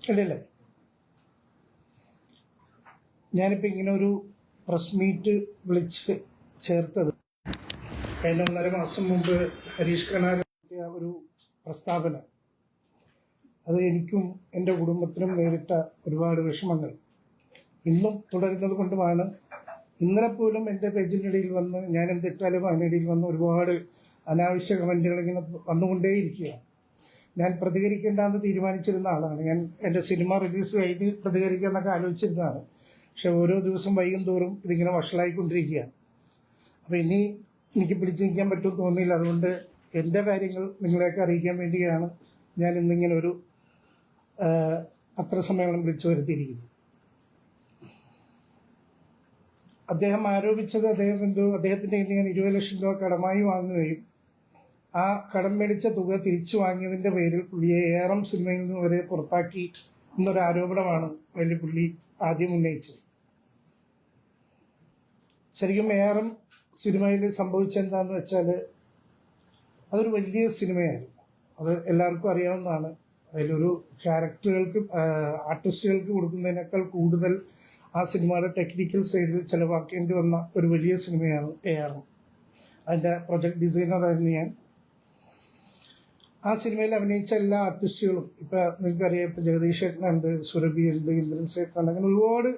ഇല്ലല്ലേ, ഞാനിപ്പോൾ ഇങ്ങനെ ഒരു പ്രസ് മീറ്റ് വിളിച്ച് ചേർത്തത് കഴിഞ്ഞ 1.5 മാസം മുമ്പ് ഹരീഷ് കണാരൻ നടത്തിയ ഒരു പ്രസ്താവന, അത് എനിക്കും എൻ്റെ കുടുംബത്തിനും നേരിട്ട ഒരുപാട് വിഷമങ്ങൾ ഇന്നും തുടരുന്നത് കൊണ്ടുമാണ്. ഇന്നലെ പോലും എൻ്റെ പേജിനിടയിൽ വന്ന് ഞാൻ എന്തിട്ടാലും അതിനിടയിൽ വന്ന് ഒരുപാട് അനാവശ്യ കമൻറ്റുകൾ ഇങ്ങനെ വന്നുകൊണ്ടേയിരിക്കുകയാണ്. ഞാൻ പ്രതികരിക്കേണ്ടെന്ന് തീരുമാനിച്ചിരുന്ന ആളാണ്. ഞാൻ എൻ്റെ സിനിമ റിലീസ് കഴിഞ്ഞ് പ്രതികരിക്കാമെന്നൊക്കെ ആലോചിച്ചിരുന്നതാണ്. പക്ഷെ ഓരോ ദിവസം വൈകും തോറും ഇതിങ്ങനെ വഷളായിക്കൊണ്ടിരിക്കുകയാണ്. അപ്പോൾ ഇനി എനിക്ക് പിടിച്ചു നിൽക്കാൻ പറ്റുമെന്ന് തോന്നിയില്ല. അതുകൊണ്ട് എൻ്റെ കാര്യങ്ങൾ നിങ്ങളെയൊക്കെ അറിയിക്കാൻ വേണ്ടിയാണ് ഞാൻ ഇന്നിങ്ങനെ ഒരു പത്രസമ്മേളനം വിളിച്ചു വരുത്തിയിരിക്കുന്നത്. അദ്ദേഹം ആരോപിച്ചത് അദ്ദേഹത്തിൻ്റെ ഞാൻ 20 ലക്ഷം രൂപ കടമായി വാങ്ങുകയും ആ കടം മേടിച്ച തുക തിരിച്ചു വാങ്ങിയതിൻ്റെ പേരിൽ പുള്ളിയെ ഏറം സിനിമയിൽ നിന്ന് വരെ പുറത്താക്കി എന്നൊരു ആരോപണമാണ് വലിയ പുള്ളി ആദ്യം ഉന്നയിച്ചത്. ശരിക്കും ഏറം സിനിമയിൽ സംഭവിച്ചെന്താന്ന് വെച്ചാൽ അതൊരു വലിയ സിനിമയായിരുന്നു. അത് എല്ലാവർക്കും അറിയാവുന്നതാണ്. അതിലൊരു ക്യാരക്ടറുകൾക്ക് ആർട്ടിസ്റ്റുകൾക്ക് കൊടുക്കുന്നതിനേക്കാൾ കൂടുതൽ ആ സിനിമയുടെ ടെക്നിക്കൽ സൈഡിൽ ചിലവാക്കേണ്ടി വന്ന ഒരു വലിയ സിനിമയാണ് ഏറം. അതിൻ്റെ പ്രൊജക്ട് ഡിസൈനറായിരുന്നു ഞാൻ. ആ സിനിമയിൽ അഭിനയിച്ച എല്ലാ ആർട്ടിസ്റ്റുകളും ഇപ്പം നിങ്ങൾക്കറിയാം, ഇപ്പം ജഗദീഷ് ചേട്ടനുണ്ട്, സുരഭി ഉണ്ട്, ഇന്ദ്രൻ സേട്ടുണ്ട്, അങ്ങനെ ഒരുപാട്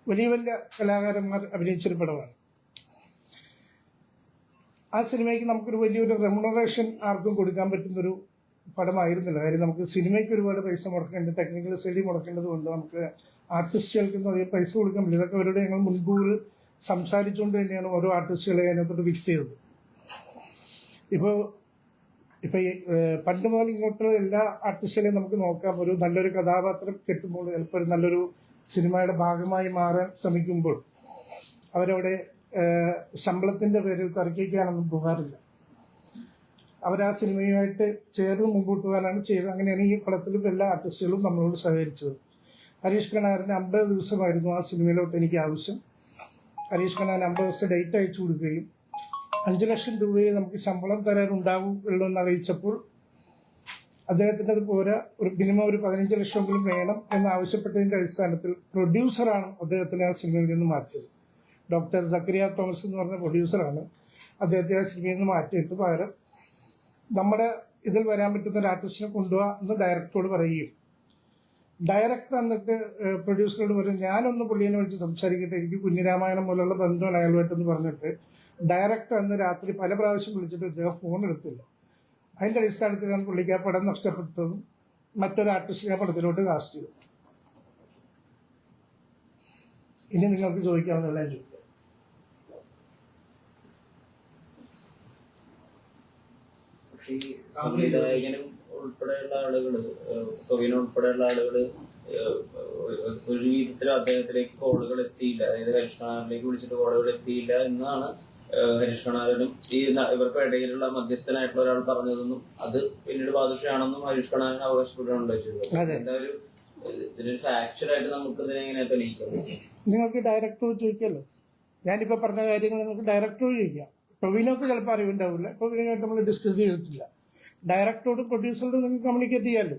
വലിയ വലിയ കലാകാരന്മാർ അഭിനയിച്ചൊരു പടമാണ്. ആ സിനിമയ്ക്ക് നമുക്കൊരു വലിയൊരു റെമ്യൂണറേഷൻ ആർക്കും കൊടുക്കാൻ പറ്റുന്നൊരു പടമായിരുന്നില്ല. കാര്യം നമുക്ക് സിനിമയ്ക്ക് ഒരുപാട് പൈസ മുടക്കേണ്ടത്, ടെക്നിക്കൽ സൈഡിൽ മുടക്കേണ്ടത് കൊണ്ട് നമുക്ക് ആർട്ടിസ്റ്റുകൾക്കൊന്നും അധികം പൈസ കൊടുക്കാൻ പറ്റില്ല. ഇതൊക്കെ അവരോട് ഞങ്ങൾ മുൻകൂർ സംസാരിച്ചുകൊണ്ട് തന്നെയാണ് ഓരോ ആർട്ടിസ്റ്റുകളെ അതിനകത്തോട്ട് ഫിക്സ് ചെയ്തത്. ഇപ്പോൾ ഈ പണ്ട് മുതൽ ഇങ്ങോട്ടുള്ള എല്ലാ ആർട്ടിസ്റ്റുകളെയും നമുക്ക് നോക്കാം. ഒരു നല്ലൊരു കഥാപാത്രം കിട്ടുമ്പോൾ, ചിലപ്പോൾ ഒരു നല്ലൊരു സിനിമയുടെ ഭാഗമായി മാറാൻ ശ്രമിക്കുമ്പോൾ അവരവിടെ ശമ്പളത്തിൻ്റെ പേരിൽ തർക്കിക്കാനൊന്നും പോകാറില്ല. അവരാ സിനിമയുമായിട്ട് ചേർന്ന് മുമ്പോട്ട് പോകാനാണ് ചെയ്തത്. അങ്ങനെയാണ് ഈ പടത്തിലും എല്ലാ ആർട്ടിസ്റ്റുകളും നമ്മളോട് സഹകരിച്ചത്. ഹരീഷ് കണാറിന് 50 ദിവസമായിരുന്നു ആ സിനിമയിലോട്ട് എനിക്ക് ആവശ്യം. ഹരീഷ് കണാറിന് 50 ദിവസം ഡേറ്റ് അയച്ചു കൊടുക്കുകയും 5 ലക്ഷം രൂപയെ നമുക്ക് ശമ്പളം തരാനുണ്ടാവുള്ളൂ എന്ന് അറിയിച്ചപ്പോൾ അദ്ദേഹത്തിൻ്റെ അത് പോരാ, ഒരു മിനിമം ഒരു 15 ലക്ഷമെങ്കിലും വേണം എന്നാവശ്യപ്പെട്ടതിൻ്റെ അടിസ്ഥാനത്തിൽ പ്രൊഡ്യൂസറാണ് അദ്ദേഹത്തിനെ ആ സിനിമയിൽ നിന്ന് മാറ്റിയത്. ഡോക്ടർ സക്കറിയ തോമസ് എന്ന് പറഞ്ഞ പ്രൊഡ്യൂസറാണ് അദ്ദേഹത്തെ ആ സിനിമയിൽ നിന്ന് മാറ്റിയിട്ട് പകരം നമ്മുടെ ഇതിൽ വരാൻ പറ്റുന്ന ഒരു ആർട്ടിസ്റ്റിനെ കൊണ്ടുപോകാ എന്ന് ഡയറക്ടറോട് പറയുകയും, ഡയറക്ടർ എന്നിട്ട് പ്രൊഡ്യൂസറോട് പറയും ഞാനൊന്ന് പുള്ളിയെ വിളിച്ച് സംസാരിക്കട്ടെ, എനിക്ക് കുഞ്ഞിരാമായണം പോലുള്ള ബന്ധമാണ് അയാളുമായിട്ടെന്ന് പറഞ്ഞിട്ട് ഡയറക്ടർ അന്ന് രാത്രി പല പ്രാവശ്യം വിളിച്ചിട്ട് ഇദ്ദേഹം ഫോൺ എടുത്തില്ല. അതിൻ്റെ അടിസ്ഥാനത്തിലാണ് പുള്ളിക്ക് ആ പടം നഷ്ടപ്പെട്ടതും മറ്റൊരു ആർട്ടിസ്റ്റിനെ പടത്തിലോട്ട് കാസ്റ്റ് ചെയ്തു. ഇനി നിങ്ങൾക്ക് ചോദിക്കാവുന്ന ഞാൻ ചോദിക്കാം. സംവിധായകനും ഉൾപ്പെടെയുള്ള ആളുകള്, ടൊവിനോ ഉൾപ്പെടെയുള്ള ആളുകള് ഒരു വിധത്തിലും അദ്ദേഹത്തിലേക്ക് കോളുകൾ എത്തിയില്ല. അതായത് ഹരീഷ് കണാറിലേക്ക് വിളിച്ചിട്ട് കോളുകൾ എത്തിയില്ല എന്നാണ് ഹരീഷ് കണാരനും ഇവർക്ക് ഇടയിലുള്ള മധ്യസ്ഥനായിട്ടുള്ള ഒരാൾ പറഞ്ഞതെന്നും അത് പിന്നീട് ബാദുഷയാണെന്നും ഹരീഷ് കണാരൻ അവകാശപ്പെട്ടാണല്ലോ ചെയ്തത്. എന്തായാലും ഇതിനൊരു ഫാക്ച്വറായിട്ട് നമുക്ക് ഇതിനെങ്ങനെ തെളിയിക്കാം? നിങ്ങൾക്ക് ഡയറക്ടറോട് ചോദിക്കാമല്ലോ. ഞാനിപ്പോൾ പറഞ്ഞ കാര്യങ്ങൾ നിങ്ങൾക്ക് ഡയറക്ടറോട് ചോദിക്കാം. ടൊവിനോക്ക് ചിലപ്പോൾ അറിവുണ്ടാവില്ല, ടൊവിനോയായിട്ട് നമ്മൾ ഡിസ്കസ് ചെയ്തിട്ടില്ല. ഡയറക്ടറോടും പ്രൊഡ്യൂസറോടും നിങ്ങൾക്ക് കമ്മ്യൂണിക്കേറ്റ് ചെയ്യാമല്ലോ.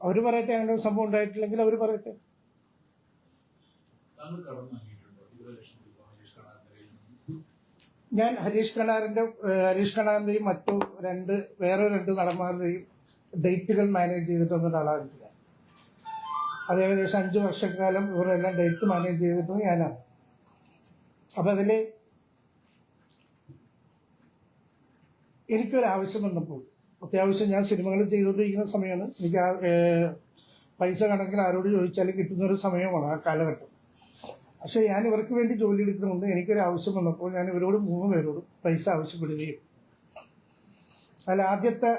അവർ പറയട്ടെ, അങ്ങനെ ഒരു സംഭവം ഉണ്ടായിട്ടില്ലെങ്കിൽ അവർ പറയട്ടെ. ഞാൻ ഹരീഷ് കണാറിന്റെയും മറ്റു വേറെ രണ്ട് നടന്മാരുടെയും ഡേറ്റുകൾ മാനേജ് ചെയ്തിട്ടൊന്നും ഒരാളായിട്ടില്ല. അത് ഏകദേശം 5 വർഷക്കാലം ഇവരെല്ലാം ഡേറ്റ് മാനേജ് ചെയ്തിട്ടും ഞാനാണ്. അപ്പം അതിൽ എനിക്കൊരാവശ്യം വന്നപ്പോൾ, അത്യാവശ്യം ഞാൻ സിനിമകൾ ചെയ്തുകൊണ്ടിരിക്കുന്ന സമയമാണ്, എനിക്ക് പൈസ കണക്കിൽ ആരോട് ചോദിച്ചാലും കിട്ടുന്നൊരു സമയമാണ് ആ കാലഘട്ടം. പക്ഷേ ഞാൻ ഇവർക്ക് വേണ്ടി ജോലി എടുക്കണമെന്ന് എനിക്കൊരാവശ്യം വന്നപ്പോൾ ഞാൻ ഇവരോട് 3 പേരോടും പൈസ ആവശ്യപ്പെടുകയും അതിൽ ആദ്യത്തെ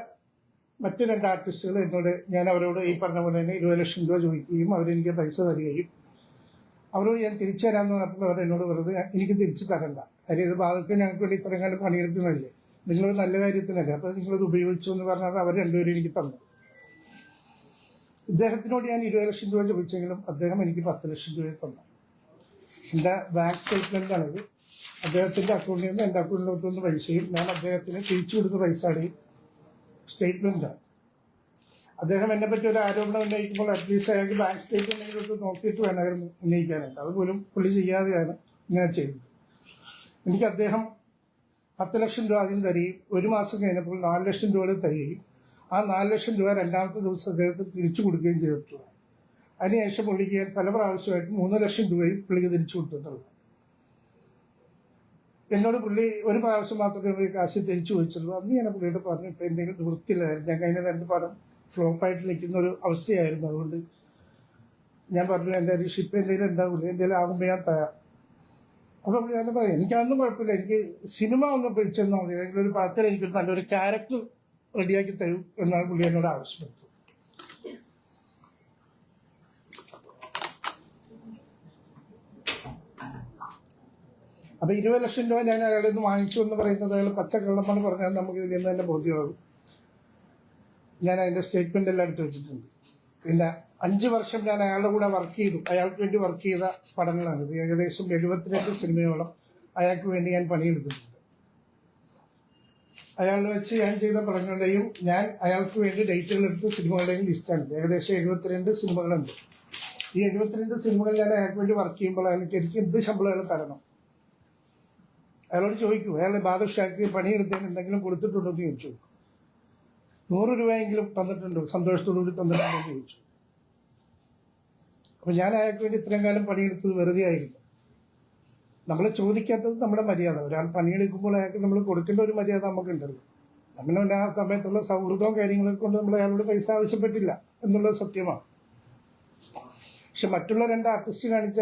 മറ്റു 2 ആർട്ടിസ്റ്റുകൾ എന്നോട് ഞാൻ അവരോട് ഈ പറഞ്ഞ പോലെ തന്നെ 20 ലക്ഷം രൂപ ചോദിക്കുകയും അവരെനിക്ക് പൈസ തരികയും അവരോട് ഞാൻ തിരിച്ചു തരാമെന്ന് പറഞ്ഞപ്പോൾ അവർ എന്നോട് വെറുതെ എനിക്ക് തിരിച്ചു തരണ്ട, കാര്യം ഇത് ഭാഗത്ത് ഞങ്ങൾക്ക് വേണ്ടി ഇത്രയും കാലം പണിയെടുക്കുന്നതല്ലേ, നിങ്ങളൊരു നല്ല കാര്യത്തിനല്ലേ, അപ്പോൾ നിങ്ങളത് ഉപയോഗിച്ചു എന്ന് പറഞ്ഞാൽ അവർ 2 പേരും എനിക്ക് തന്നു. ഇദ്ദേഹത്തിനോട് ഞാൻ 20 ലക്ഷം രൂപ ചോദിച്ചെങ്കിലും അദ്ദേഹം എനിക്ക് 10 ലക്ഷം രൂപ തന്നു. എൻ്റെ ബാങ്ക് സ്റ്റേറ്റ്മെൻറ്റാണിത്. അദ്ദേഹത്തിൻ്റെ അക്കൗണ്ടിൽ നിന്ന് എൻ്റെ അക്കൗണ്ടിലോട്ട് വന്ന പൈസയും ഞാൻ അദ്ദേഹത്തിന് തിരിച്ചു കൊടുത്ത പൈസയുടെയും സ്റ്റേറ്റ്മെൻറ്റാണ്. അദ്ദേഹം എന്നെ പറ്റി ഒരു ആരോപണം ഉന്നയിക്കുമ്പോൾ അറ്റ്ലീസ്റ്റ് അയാൾക്ക് ബാങ്ക് സ്റ്റേറ്റ്മെന്റിലൊക്കെ നോക്കിയിട്ട് വേണമായിരുന്നു ഉന്നയിക്കാനായിട്ട്. അതുപോലും പുള്ളി ചെയ്യാതെയാണ് ഇങ്ങനെ ചെയ്തത്. എനിക്ക് അദ്ദേഹം 10 ലക്ഷം രൂപ ആദ്യം തരികയും 1 മാസം കഴിഞ്ഞപ്പോൾ 4 ലക്ഷം രൂപ തരികയും ആ 4 ലക്ഷം രൂപ രണ്ടാമത്തെ ദിവസം അദ്ദേഹത്തിന് തിരിച്ചു കൊടുക്കുകയും ചെയ്തിട്ടുള്ളത്. അതിനുശേഷം പുള്ളിക്ക് ഞാൻ പല പ്രാവശ്യമായിട്ട് 3 ലക്ഷം രൂപയും പുള്ളിക്ക് തിരിച്ചു കൊടുത്തിട്ടുള്ളത്. എന്നോട് പുള്ളി ഒരു പ്രാവശ്യം മാത്രമേ കാശ് തിരിച്ചു ചോദിച്ചുള്ളൂ. അന്ന് ഞാൻ പുള്ളിയോട് പറഞ്ഞു, ഇപ്പം എന്തെങ്കിലും നിവൃത്തിയില്ലായിരുന്നു, ഞാൻ കഴിഞ്ഞ 2 പടം ഫ്ലോപ്പായിട്ട് നിൽക്കുന്ന ഒരു അവസ്ഥയായിരുന്നു. അതുകൊണ്ട് ഞാൻ പറഞ്ഞു, എൻ്റെ ഷിപ്പ് എന്തെങ്കിലും ഉണ്ടാവില്ല, എന്തെങ്കിലും ആകുമ്പോൾ ഞാൻ തയ്യാർ. അപ്പം ഞാൻ പറയാം, എനിക്കതൊന്നും കുഴപ്പമില്ല, എനിക്ക് സിനിമ ഒന്ന് പിടിച്ചെന്നാൽ മതി, അല്ലെങ്കിൽ ഒരു പടത്തിൽ എനിക്കൊരു നല്ലൊരു ക്യാരക്ടർ റെഡിയാക്കി തരൂ എന്നാണ് പുള്ളി എന്നോട് ആവശ്യപ്പെട്ടത്. അപ്പൊ 20 ലക്ഷം രൂപ ഞാൻ അയാളിൽ നിന്ന് വാങ്ങിച്ചു എന്ന് പറയുന്നത് അയാൾ പച്ചക്കള്ളമാണ് പറഞ്ഞാൽ നമുക്ക് ഇതിൽ നിന്ന് തന്നെ ബോധ്യമാകും. ഞാൻ അതിന്റെ സ്റ്റേറ്റ്മെന്റ് എല്ലാം എടുത്ത് വെച്ചിട്ടുണ്ട്. പിന്നെ 5 വർഷം ഞാൻ അയാളുടെ കൂടെ വർക്ക് ചെയ്തു, അയാൾക്ക് വേണ്ടി വർക്ക് ചെയ്ത പടങ്ങളാണ് ഇത്. ഏകദേശം 72 സിനിമയോളം അയാൾക്ക് വേണ്ടി ഞാൻ പണിയെടുത്തിട്ടുണ്ട്. അയാളുടെ വെച്ച് ഞാൻ ചെയ്ത പടങ്ങളുടെയും ഞാൻ അയാൾക്ക് വേണ്ടി ഡേറ്റുകൾ എടുത്ത സിനിമകളുടെയും ലിസ്റ്റാണ്. ഏകദേശം 72 സിനിമകളുണ്ട്. ഈ 72 സിനിമകൾ ഞാൻ അയാൾക്ക് വേണ്ടി വർക്ക് ചെയ്യുമ്പോൾ അയാൾക്ക് എനിക്ക് എന്ത് ശമ്പളം അയാൾ തരണം? അയാളോട് ചോദിക്കൂ, അയാളുടെ ബാദുഷാക്ക് പണിയെടുത്തതിന് എന്തെങ്കിലും കൊടുത്തിട്ടുണ്ടോ എന്ന് ചോദിച്ചു. 100 രൂപയെങ്കിലും തന്നിട്ടുണ്ടോ, സന്തോഷത്തോടുകൂടി തന്നിട്ടുണ്ടോ എന്ന് ചോദിച്ചു. അപ്പൊ ഞാൻ അയാൾക്ക് വേണ്ടി ഇത്രയും കാലം പണിയെടുത്തത് വെറുതെ ആയിരിക്കും. നമ്മൾ ചോദിക്കാത്തത് നമ്മുടെ മര്യാദ. ഒരാൾ പണിയെടുക്കുമ്പോൾ അയാൾക്ക് നമ്മൾ കൊടുക്കേണ്ട ഒരു മര്യാദ നമുക്കുണ്ടല്ലോ. അങ്ങനെ ആ സമയത്തുള്ള സൗഹൃദവും കാര്യങ്ങളൊക്കെ കൊണ്ട് നമ്മൾ അയാളോട് പൈസ ആവശ്യപ്പെട്ടില്ല എന്നുള്ളത് സത്യമാണ്. പക്ഷെ മറ്റുള്ള 2 ആർട്ടിസ്റ്റ് കാണിച്ച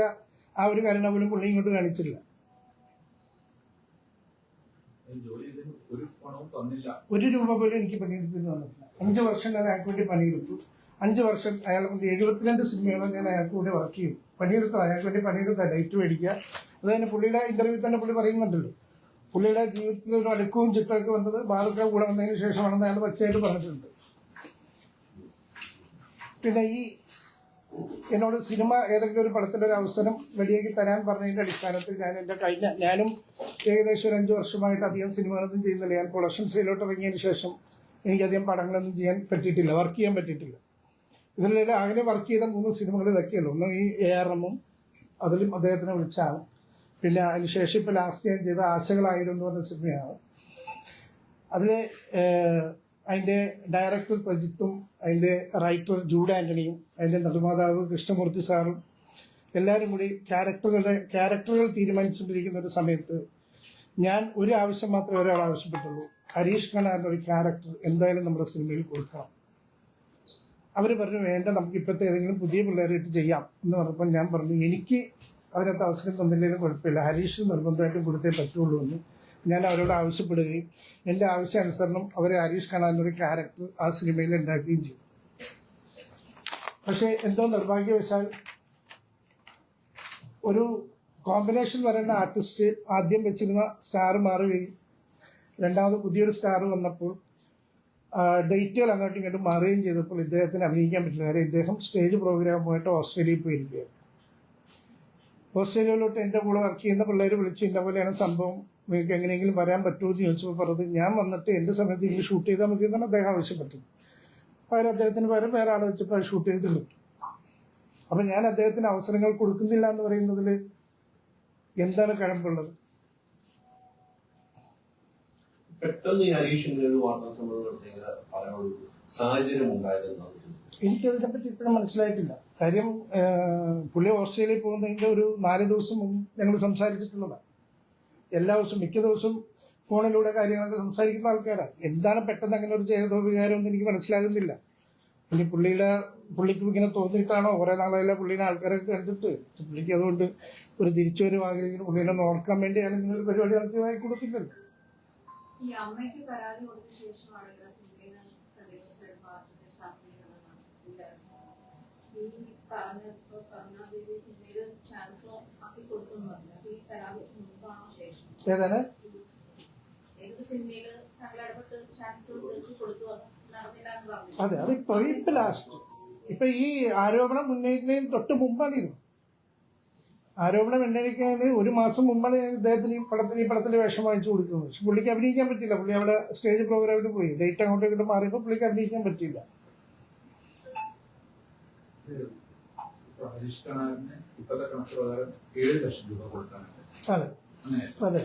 ആ ഒരു കരുണ പോലും പുള്ളി ഇങ്ങോട്ട് കാണിച്ചില്ല. ഒരു രൂപ പോലും എനിക്ക് പണിയെടുത്തെന്ന് വന്നിട്ടില്ല. 5 വർഷം ഞാൻ അയാൾക്ക് വേണ്ടി പണിയെടുത്തു. 5 വർഷം അയാളെ കൊണ്ട് 72 സിനിമയോളം ഞാൻ അയാൾക്ക് വേണ്ടി വർക്ക് ചെയ്യും. പണിയെടുത്ത അയാൾക്ക് വേണ്ടി പണിയെടുത്ത ഡേറ്റ് മേടിക്കുക. അത് തന്നെ പുള്ളിയുടെ ഇന്റർവ്യൂ തന്നെ പുള്ളി പറയുന്നുണ്ടല്ലോ, പുള്ളിയുടെ ജീവിതത്തിൽ ഒരു അടുക്കവും ചിട്ടമൊക്കെ വന്നത് ബാലക്ക കൂടെ വന്നതിന് ശേഷമാണെന്ന് അയാൾ പച്ചയായിട്ട് പറഞ്ഞിട്ടുണ്ട്. പിന്നെ ഈ എന്നോട് സിനിമ ഏതെങ്കിലും ഒരു പടത്തിന്റെ ഒരു അവസരം റെഡിയാക്കി തരാൻ പറഞ്ഞതിന്റെ അടിസ്ഥാനത്തിൽ ഞാനും ഏകദേശം ഒരു 5 വർഷമായിട്ട് അധികം സിനിമകളൊന്നും ചെയ്യുന്നില്ല. ഞാൻ പ്രൊഡക്ഷൻ സൈഡിലോട്ട് ഇറങ്ങിയതിന് ശേഷം എനിക്കധികം പടങ്ങളൊന്നും ചെയ്യാൻ പറ്റിയിട്ടില്ല, വർക്ക് ചെയ്യാൻ പറ്റിയിട്ടില്ല. ഇതിനിടയിൽ അങ്ങനെ വർക്ക് ചെയ്ത 3 സിനിമകൾ ഇതൊക്കെയല്ലോ. ഒന്ന് ഈ ARM, അതിലും അദ്ദേഹത്തിനെ വിളിച്ചാണ്. പിന്നെ അതിനുശേഷം ഇപ്പൊ ലാസ്റ്റ് ഞാൻ ചെയ്ത ആശകളായിരുന്നു എന്ന് പറഞ്ഞ സിനിമയാണ്. അതില് അതിന്റെ ഡയറക്ടർ പ്രജിത്തും അതിന്റെ റൈറ്റർ ജൂഡ് ആന്റണിയും അതിന്റെ നിർമ്മാതാവ് കൃഷ്ണമൂർത്തി സാറും എല്ലാവരും കൂടി ക്യാരക്ടറുകൾ തീരുമാനിച്ചുകൊണ്ടിരിക്കുന്ന ഒരു സമയത്ത് ഞാൻ ഒരു ആവശ്യം മാത്രമേ ഒരാൾ ആവശ്യപ്പെട്ടുള്ളൂ, ഹരീഷ് ഖാനാറിന്റെ ഒരു ക്യാരക്ടർ എന്തായാലും നമ്മുടെ സിനിമയിൽ കൊടുക്കണം. അവർ പറഞ്ഞു, വേണ്ട, നമുക്ക് ഇപ്പോഴത്തെ ഏതെങ്കിലും പുതിയ പിള്ളേരായിട്ട് ചെയ്യാം എന്ന് പറഞ്ഞപ്പോൾ ഞാൻ പറഞ്ഞു, എനിക്ക് അതിനകത്ത് അവസരം തന്നില്ലെങ്കിലും കുഴപ്പമില്ല, ഹരീഷ് നിർബന്ധമായിട്ടും കൊടുത്തേ പറ്റുള്ളൂ എന്ന് ഞാൻ അവരോട് ആവശ്യപ്പെടുകയും എൻ്റെ ആവശ്യാനുസരണം അവരെ ഹരീഷ് ഖാനാറിന്റെ ഒരു ക്യാരക്ടർ ആ സിനിമയിൽ ഉണ്ടാക്കുകയും ചെയ്തു. പക്ഷെ എന്തോ നിർഭാഗ്യവശാൽ ഒരു കോമ്പിനേഷൻ വരേണ്ട ആർട്ടിസ്റ്റ് ആദ്യം വെച്ചിരുന്ന സ്റ്റാർ മാറുകയും രണ്ടാമത് പുതിയൊരു സ്റ്റാർ വന്നപ്പോൾ ഡേറ്റുകൾ അങ്ങോട്ടും ഇങ്ങോട്ടും മാറുകയും ചെയ്തപ്പോൾ ഇദ്ദേഹത്തിന് അഭിനയിക്കാൻ പറ്റില്ല. കാര്യം ഇദ്ദേഹം സ്റ്റേജ് പ്രോഗ്രാമുമായിട്ട് ഓസ്ട്രേലിയയിൽ പോയിരിക്കുകയാണ്. ഓസ്ട്രേലിയയിലോട്ട് എൻ്റെ കൂടെ വർക്ക് ചെയ്യുന്ന പിള്ളേർ വിളിച്ച് ഇന്ന പോലെയാണ് സംഭവം, നിങ്ങൾക്ക് എങ്ങനെയെങ്കിലും വരാൻ പറ്റുമോ എന്ന് ചോദിച്ചപ്പോൾ പറഞ്ഞത്, ഞാൻ വന്നിട്ട് എൻ്റെ സമയത്ത് ഇങ്ങനെ ഷൂട്ട് ചെയ്താൽ മതി എന്നാണ് അദ്ദേഹം ആവശ്യപ്പെട്ടത്. പകരം അദ്ദേഹത്തിന് പകരം വേറെ ആളെ വെച്ചപ്പോൾ ഷൂട്ട് ചെയ്ത് കിട്ടും. അപ്പം ഞാൻ അദ്ദേഹത്തിന് അവസരങ്ങൾ കൊടുക്കുന്നില്ല എന്ന് പറയുന്നതിൽ എന്താണ് കഴമ്പുള്ളത്? പെട്ടെന്ന് ഹരീഷിന്റെ ഒരു വാർത്താ സമ്മേളനം സാഹചര്യം ഉണ്ടായിരുന്നു. എനിക്കതിനെ പറ്റി ഇപ്പോഴും മനസ്സിലായിട്ടില്ല. കാര്യം പുള്ളി ഓസ്ട്രേലിയയിൽ പോകുന്നതിൻ്റെ ഒരു 4 ദിവസം മുമ്പ് ഞങ്ങൾ സംസാരിച്ചിട്ടുള്ളതാണ്. എല്ലാ ദിവസവും മിക്ക ദിവസവും ഫോണിലൂടെ കാര്യങ്ങളൊക്കെ സംസാരിക്കുന്ന ആൾക്കാരാണ്. എന്താണ് പെട്ടെന്ന് അങ്ങനെ ഒരു ചേതോവികാരം എന്ന് എനിക്ക് മനസ്സിലാകുന്നില്ല. പുള്ളിക്ക് ഇങ്ങനെ തോന്നിയിട്ടാണോ കുറെ നാളായില്ല പുള്ളിനെ ആൾക്കാരൊക്കെ കണ്ടിട്ട് പുള്ളിക്ക് അതുകൊണ്ട് ഒരു തിരിച്ചുവരവാകില്ലെങ്കിൽ പുള്ളിനെ ഓർക്കാൻ വേണ്ടിയാണ് ഇങ്ങനെ ഒരു പരിപാടി നടത്തിയതായി കൊടുത്തില്ലല്ലോ. ഈ അമ്മയ്ക്ക് പരാതി കൊടുത്ത ശേഷമാണ് ഏതാണ് അതെ അതിപ്പോ ലാസ്റ്റ് ഇപ്പൊ ഈ ആരോപണം ഉന്നയിക്കുന്നതിന് തൊട്ട് മുമ്പാണ് ഇത്. ആരോപണം ഉന്നയിക്കുന്നതിന് 1 മാസം മുമ്പാണ് ഞാൻ ഇദ്ദേഹത്തിന് ഈ പടത്തിന്റെ വേഷം വാങ്ങിച്ചു കൊടുക്കുന്നത്. പക്ഷെ പുള്ളിക്ക് അഭിനയിക്കാൻ പറ്റില്ല. പുള്ളി അവിടെ സ്റ്റേജ് പ്രോഗ്രാമിന് പോയി, ഡേറ്റ് അങ്ങോട്ടും ഇങ്ങോട്ട് മാറിയപ്പോൾ പുള്ളിക്ക് അഭിനയിക്കാൻ പറ്റില്ല. ഹരീഷ് കണാറിന് ഇപ്പോഴത്തെ കണക്ക് പ്രകാരം 7 ലക്ഷം രൂപ കൊടുക്കാനുണ്ട്. അതെ അങ്ങനെ അതെ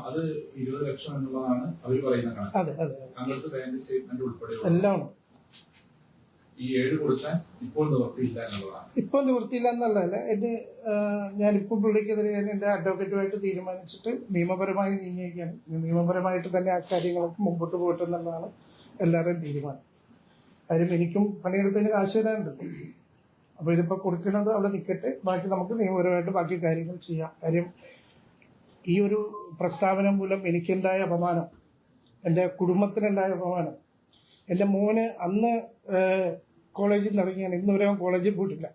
അത് 20 ലക്ഷം എന്നുള്ളതാണ് അവർ പറയുന്ന കണക്ക്. അതെ അതെ താങ്കൾക്ക് ബാങ്ക് സ്റ്റേറ്റ്മെന്റ് ഉൾപ്പെടെ എല്ലാം ഈ 7 കൊടുക്കാൻ ഇപ്പോൾ നിവർത്തിയില്ല എന്നുള്ളതാണ്. ഇപ്പോൾ നിവൃത്തിയില്ല എന്നല്ല ഇത് ഞാനിപ്പോൾ പുള്ളിക്കെതിരെ എൻ്റെ അഡ്വക്കേറ്റുമായിട്ട് തീരുമാനിച്ചിട്ട് നിയമപരമായി നീങ്ങിയിരിക്കുകയാണ്. നിയമപരമായിട്ട് തന്നെ ആ കാര്യങ്ങളൊക്കെ മുമ്പോട്ട് പോയിട്ടെന്നുള്ളതാണ് എല്ലാവരുടെയും തീരുമാനം. കാര്യം എനിക്കും പണിയെടുത്തതിന് കാശ് തരാനുണ്ട്. അപ്പോൾ ഇതിപ്പോൾ കൊടുക്കുന്നത് അവിടെ നിൽക്കട്ടെ, ബാക്കി നമുക്ക് നിയമപരമായിട്ട് ബാക്കി കാര്യങ്ങൾ ചെയ്യാം. കാര്യം ഈ ഒരു പ്രസ്താവന മൂലം എനിക്കുണ്ടായ അപമാനം, എൻ്റെ കുടുംബത്തിനുണ്ടായ അപമാനം, എൻ്റെ മോന് അന്ന് കോളേജിൽ നിന്ന് ഇറങ്ങിയാണ്, ഇന്നുവരെ അവൻ കോളേജിൽ പോയിട്ടില്ല.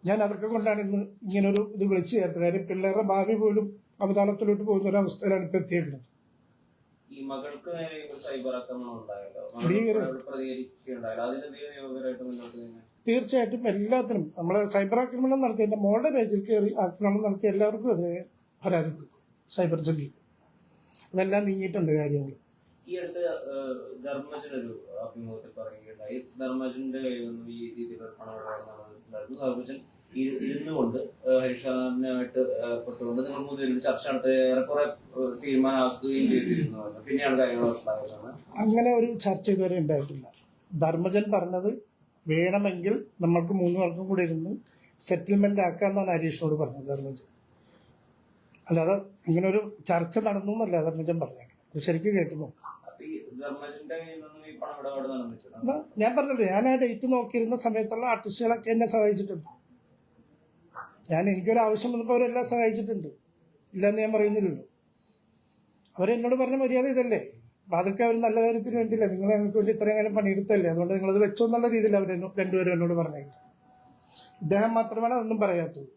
ഞാൻ അതൊക്കെ കൊണ്ടാണ് ഇന്ന് ഇങ്ങനൊരു ഇത് വിളിച്ചു ചേർത്തത്. കാര്യം പിള്ളേരുടെ ഭാവി പോലും അവതാളത്തിലോട്ട് പോകുന്ന ഒരു അവസ്ഥയിലാണ് ഇപ്പം എത്തിയിട്ടുള്ളത്. ഈ മകൾക്ക് നേരെ സൈബർ ആക്രമണം ഉണ്ടായല്ലോ, ഭീകരം. പ്രതികരിക്കുകയുണ്ടായല്ലോ, അതിനെന്തെങ്കിലും നിയമപരമായിട്ട് മുന്നോട്ട് നീങ്ങാൻ? തീർച്ചയായിട്ടും എല്ലാത്തിനും നമ്മൾ സൈബർ ആക്രമണം നടത്തിയ എൻ്റെ മോളുടെ പേജിൽ കയറി ആക്രമണം നടത്തിയ എല്ലാവർക്കും അതിനെ പരാതി കൊടുക്കും സൈബർ സെല്ലിൽ. അതെല്ലാം നീങ്ങിയിട്ടുണ്ട് കാര്യങ്ങൾ. ഈ അടുത്ത് ധർമ്മജൻ ഒരു അഭിമുഖത്തിൽ പറയുകയുണ്ടായി, ധർമ്മജന്റെ കയ്യിൽ നിന്നും ഈ രീതിയിലുള്ള പണമിടപാട് നടന്നിട്ടുണ്ടായിരുന്നു. ധർമ്മജൻ ഇരുന്നുകൊണ്ട് ഹരീഷാനായിട്ട് ഏർപ്പെട്ടുകൊണ്ട് നിങ്ങൾ മൂന്നുപേരുടെ ചർച്ച നടത്തി ഏറെക്കുറെ തീരുമാനമാക്കുകയും ചെയ്തിരുന്നു. പിന്നെയാണ് കാര്യങ്ങൾ ഉണ്ടാകുന്നത്. അങ്ങനെ ഒരു ചർച്ച ഇതുവരെ ഉണ്ടായിട്ടില്ല. ധർമ്മജൻ പറഞ്ഞത് വേണമെങ്കിൽ നമ്മൾക്ക് 3 പേർക്കും കൂടി ഇരുന്ന് സെറ്റിൽമെന്റ് ആക്കാമെന്നാണ് ഹരീഷിനോട് പറഞ്ഞത് ധർമ്മജൻ. അല്ലാതെ ഇങ്ങനെ ഒരു ചർച്ച നടന്നു എന്നല്ല ധർമ്മജൻ പറഞ്ഞേക്കുന്നത്. ശരിക്കും കേട്ടു നോക്കാം. ഞാൻ പറഞ്ഞില്ലേ, ഞാൻ ആ ഡേറ്റ് നോക്കിയിരുന്ന സമയത്തുള്ള ആർട്ടിസ്റ്റുകളൊക്കെ എന്നെ സഹായിച്ചിട്ടുണ്ട്. എനിക്കൊരു ആവശ്യം വന്നപ്പോൾ അവരെല്ലാം സഹായിച്ചിട്ടുണ്ട്, ഇല്ലെന്ന് ഞാൻ പറയുന്നില്ലല്ലോ. അവരെന്നോട് പറഞ്ഞ മര്യാദ ഇതല്ലേ, അപ്പം അതൊക്കെ അവർ നല്ല കാര്യത്തിന് വേണ്ടിയില്ല, നിങ്ങൾ ഞങ്ങൾക്ക് വേണ്ടി ഇത്രയും കാലം പണിയെടുത്തല്ലേ, അതുകൊണ്ട് നിങ്ങളത് വെച്ചോ എന്നുള്ള രീതിയിൽ അവർ രണ്ടുപേരും എന്നോട് പറഞ്ഞേക്കും. ഇദ്ദേഹം മാത്രമാണ് അതൊന്നും പറയാത്തത്.